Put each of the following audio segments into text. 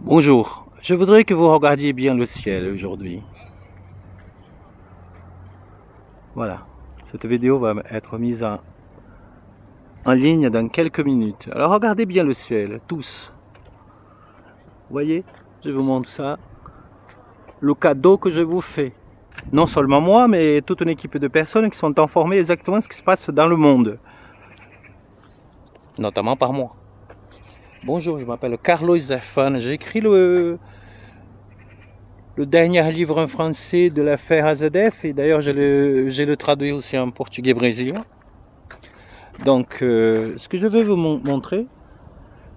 Bonjour, je voudrais que vous regardiez bien le ciel aujourd'hui. Voilà, cette vidéo va être mise en ligne dans quelques minutes. Alors regardez bien le ciel, tous. Vous voyez, je vous montre ça. Le cadeau que je vous fais. Non seulement moi, mais toute une équipe de personnes qui sont informées exactement ce qui se passe dans le monde. Notamment par moi. Bonjour, je m'appelle Carlos Zafane. J'ai écrit le dernier livre en français de l'affaire AZF, et d'ailleurs j'ai le traduit aussi en portugais brésilien. Donc ce que je veux vous montrer,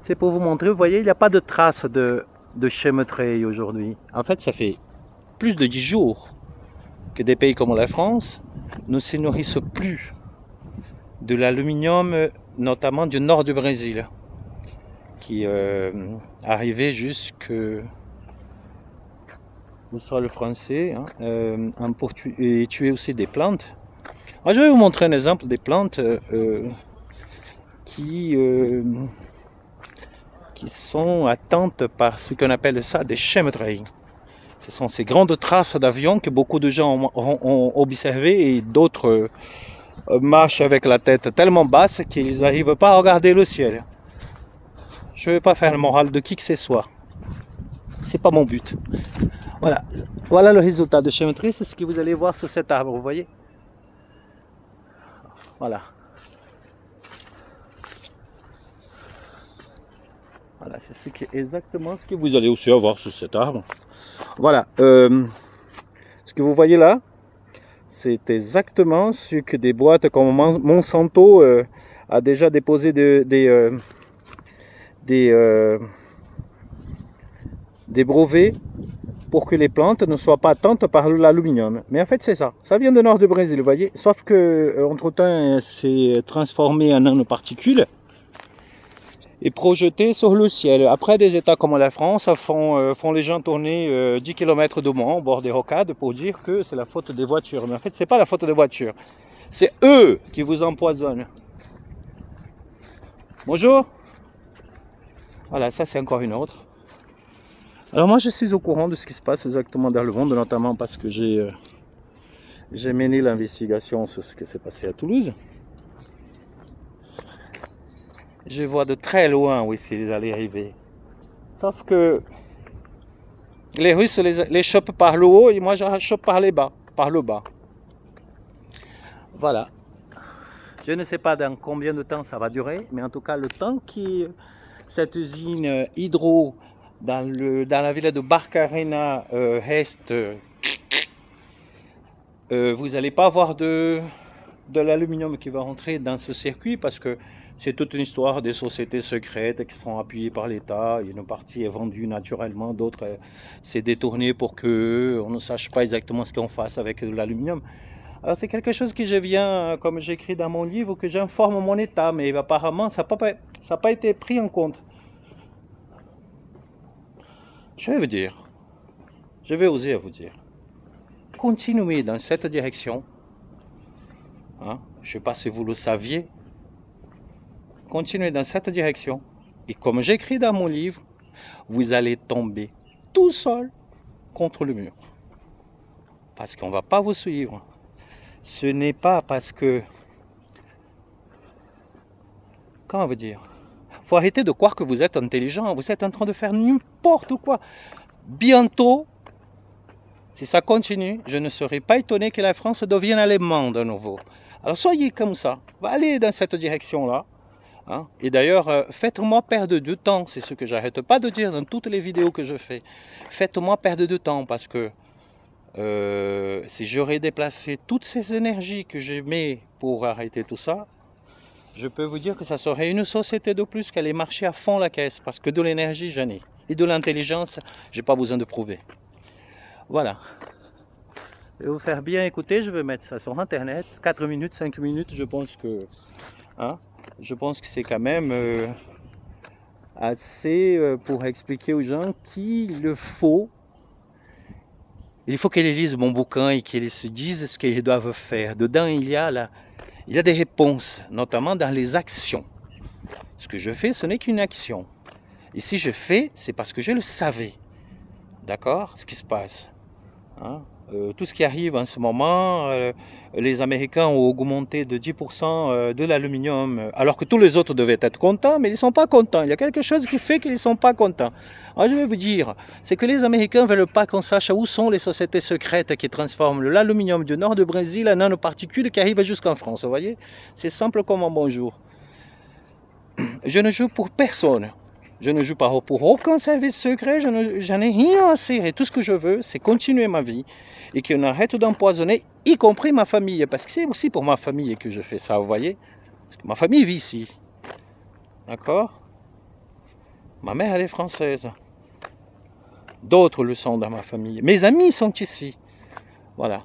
c'est pour vous montrer, vous voyez, il n'y a pas de traces de chemtrail aujourd'hui. En fait, ça fait plus de 10 jours que des pays comme la France ne se nourrissent plus de l'aluminium, notamment du nord du Brésil, qui arrivait jusque au sol français, en et tuer aussi des plantes. Alors, je vais vous montrer un exemple des plantes qui sont atteintes par ce qu'on appelle ça des chemtrails. Ce sont ces grandes traces d'avions que beaucoup de gens ont observées, et d'autres marchent avec la tête tellement basse qu'ils n'arrivent pas à regarder le ciel. Je ne vais pas faire le moral de qui que ce soit. C'est pas mon but. Voilà. Voilà le résultat de chemtrail, c'est ce que vous allez voir sur cet arbre, vous voyez. Voilà. Voilà, c'est exactement ce que vous allez aussi avoir sur cet arbre. Voilà. Ce que vous voyez là, c'est exactement ce que des boîtes comme Monsanto a déjà déposé des brevets pour que les plantes ne soient pas atteintes par l'aluminium. Mais en fait, c'est ça. Ça vient du nord du Brésil, vous voyez. Sauf que entre-temps, c'est transformé en nanoparticules et projeté sur le ciel. Après, des États comme la France font les gens tourner 10 km de moins au bord des rocades pour dire que c'est la faute des voitures. Mais en fait, c'est pas la faute des voitures. C'est eux qui vous empoisonnent. Bonjour. Voilà, ça c'est encore une autre. Alors moi, je suis au courant de ce qui se passe exactement dans le monde, notamment parce que j'ai mené l'investigation sur ce qui s'est passé à Toulouse. Je vois de très loin où ils allaient arriver. Sauf que les Russes les chopent par le haut et moi je chope par le bas. Voilà. Je ne sais pas dans combien de temps ça va durer, mais en tout cas le temps que cette usine hydro dans la ville de Barcarena reste, vous n'allez pas avoir de l'aluminium qui va rentrer dans ce circuit, parce que c'est toute une histoire des sociétés secrètes qui sont appuyées par l'État. Une partie est vendue naturellement, d'autres c'est détourné pour qu'on ne sache pas exactement ce qu'on fasse avec l'aluminium. Alors c'est quelque chose que je viens, comme j'écris dans mon livre, que j'informe mon État, mais apparemment ça n'a pas été pris en compte. Je vais vous dire, je vais oser vous dire, continuez dans cette direction. Je ne sais pas si vous le saviez. Continuez dans cette direction. Et comme j'écris dans mon livre, vous allez tomber tout seul contre le mur. Parce qu'on ne va pas vous suivre. Ce n'est pas parce que... Comment vous dire? Il faut arrêter de croire que vous êtes intelligent. Vous êtes en train de faire n'importe quoi. Bientôt, si ça continue, je ne serai pas étonné que la France devienne allemande de nouveau. Alors soyez comme ça. Allez dans cette direction-là. Et d'ailleurs, faites-moi perdre du temps. C'est ce que j'arrête pas de dire dans toutes les vidéos que je fais. Faites-moi perdre du temps, parce que si j'aurais déplacé toutes ces énergies que je mets pour arrêter tout ça, je peux vous dire que ça serait une société de plus qui allait marcher à fond la caisse, parce que de l'énergie, j'en ai. Et de l'intelligence, j'ai pas besoin de prouver. Voilà. Je vais vous faire bien écouter, je vais mettre ça sur internet. 4 minutes, 5 minutes, je pense que... je pense que c'est quand même assez pour expliquer aux gens qu'il faut. Il faut qu'ils lisent mon bouquin et qu'ils se disent ce qu'ils doivent faire. Dedans, il y a des réponses, notamment dans les actions. Ce que je fais, ce n'est qu'une action. Et si je fais, c'est parce que je le savais. D'accord? Ce qui se passe. Hein? Tout ce qui arrive en ce moment, les Américains ont augmenté de 10% de l'aluminium, alors que tous les autres devaient être contents, mais ils ne sont pas contents. Il y a quelque chose qui fait qu'ils ne sont pas contents. Alors je vais vous dire, c'est que les Américains ne veulent pas qu'on sache où sont les sociétés secrètes qui transforment l'aluminium du nord du Brésil en nanoparticules qui arrivent jusqu'en France. Vous voyez? C'est simple comme un bonjour. Je ne joue pour personne. Je ne joue pas pour aucun service secret, j'en ai rien à cirer. Tout ce que je veux, c'est continuer ma vie et qu'on arrête d'empoisonner, y compris ma famille. Parce que c'est aussi pour ma famille que je fais ça, vous voyez. Parce que ma famille vit ici. D'accord? Ma mère, elle est française. D'autres le sont dans ma famille. Mes amis sont ici. Voilà.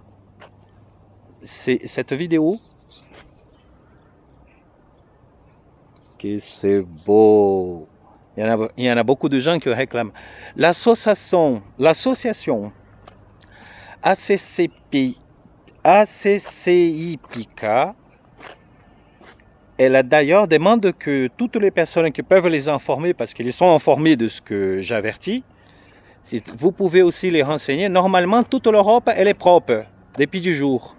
C'est cette vidéo. Que c'est beau. Il y en a beaucoup de gens qui réclament. L'association ACCIPK, elle a d'ailleurs demandé que toutes les personnes qui peuvent les informer, parce qu'ils sont informés de ce que j'avertis, si vous pouvez aussi les renseigner. Normalement, toute l'Europe, elle est propre depuis du jour.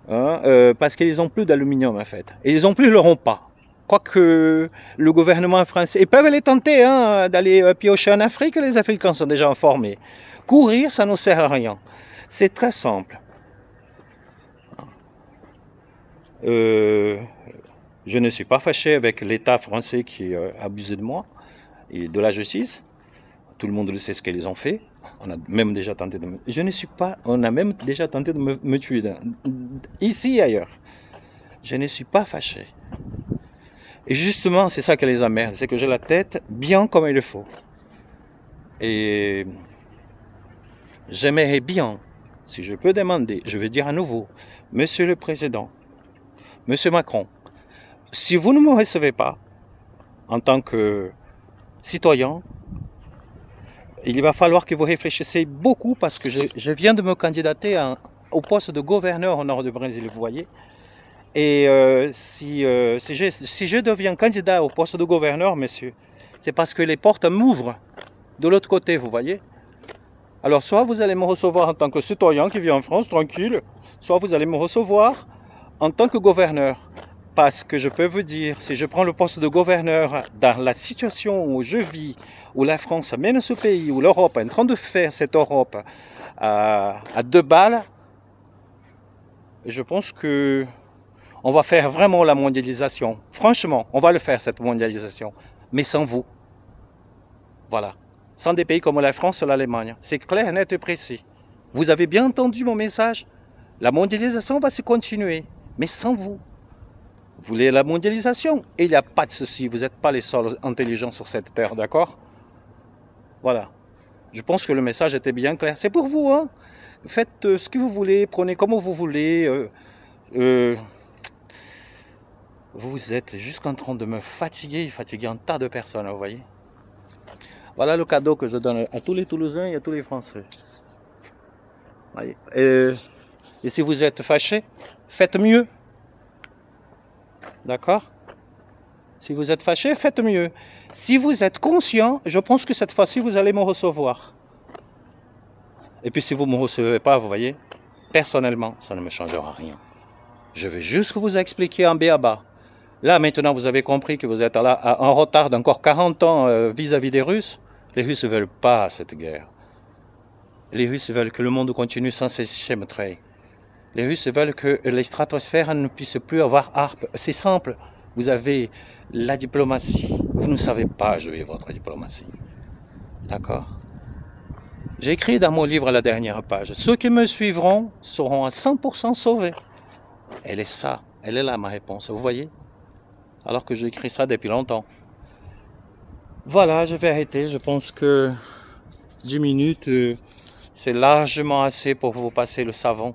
Hein, parce qu'ils n'ont plus d'aluminium en fait. Et ils n'ont plus leur pas. Quoique le gouvernement français, ils peuvent les tenter hein, d'aller piocher en Afrique, les Africains sont déjà informés. Courir, ça ne sert à rien. C'est très simple. Je ne suis pas fâché avec l'État français qui abuse de moi et de la justice. Tout le monde le sait ce qu'ils ont fait. On a même déjà tenté de me... On a même déjà tenté de me tuer ici et ailleurs. Je ne suis pas fâché. Et justement, c'est ça qui les emmerde, c'est que j'ai la tête bien comme il le faut. Et j'aimerais bien, si je peux demander, je vais dire à nouveau, Monsieur le Président, Monsieur Macron, si vous ne me recevez pas en tant que citoyen, il va falloir que vous réfléchissiez beaucoup parce que je viens de me candidater au poste de gouverneur au nord du Brésil, vous voyez. Et si je deviens candidat au poste de gouverneur, monsieur, c'est parce que les portes m'ouvrent de l'autre côté, vous voyez. Alors, soit vous allez me recevoir en tant que citoyen qui vit en France, tranquille, soit vous allez me recevoir en tant que gouverneur. Parce que je peux vous dire, si je prends le poste de gouverneur dans la situation où je vis, où la France mène ce pays, où l'Europe est en train de faire cette Europe à 2 balles, je pense que on va faire vraiment la mondialisation. Franchement, on va le faire, cette mondialisation. Mais sans vous. Voilà. Sans des pays comme la France ou l'Allemagne. C'est clair, net et précis. Vous avez bien entendu mon message? La mondialisation va se continuer. Mais sans vous. Vous voulez la mondialisation? Et il n'y a pas de souci. Vous n'êtes pas les seuls intelligents sur cette terre, d'accord? Voilà. Je pense que le message était bien clair. C'est pour vous, hein? Faites ce que vous voulez, prenez comme vous voulez. Vous êtes juste en train de me fatiguer un tas de personnes, vous voyez. Voilà le cadeau que je donne à tous les Toulousains et à tous les Français. Voyez. Et si vous êtes fâchés, faites mieux. D'accord? Si vous êtes fâchés, faites mieux. Si vous êtes conscient, je pense que cette fois-ci, vous allez me recevoir. Et puis si vous ne me recevez pas, vous voyez, personnellement, ça ne me changera rien. Je vais juste vous expliquer en b.a.-ba. Là, maintenant, vous avez compris que vous êtes là en retard d'encore 40 ans vis-à-vis des Russes. Les Russes ne veulent pas cette guerre. Les Russes veulent que le monde continue sans ces chemtrails. Les Russes veulent que les stratosphères ne puissent plus avoir harpe. C'est simple. Vous avez la diplomatie. Vous ne savez pas jouer votre diplomatie. D'accord? J'ai écrit dans mon livre à la dernière page. Ceux qui me suivront seront à 100% sauvés. Elle est ça. Elle est là, ma réponse. Vous voyez? Alors que j'ai écrit ça depuis longtemps. Voilà, je vais arrêter. Je pense que 10 minutes, c'est largement assez pour vous passer le savon.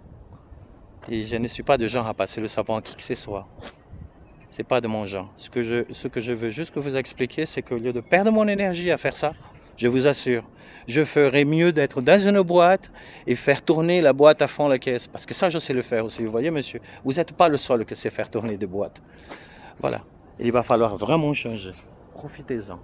Et je ne suis pas de genre à passer le savon à qui que ce soit. C'est pas de mon genre. Ce que je veux juste que vous expliquer, c'est qu'au lieu de perdre mon énergie à faire ça, je vous assure, je ferais mieux d'être dans une boîte et faire tourner la boîte à fond la caisse. Parce que ça, je sais le faire aussi. Vous voyez, monsieur, vous n'êtes pas le seul qui sait faire tourner des boîtes. Voilà. Il va falloir vraiment changer. Profitez-en.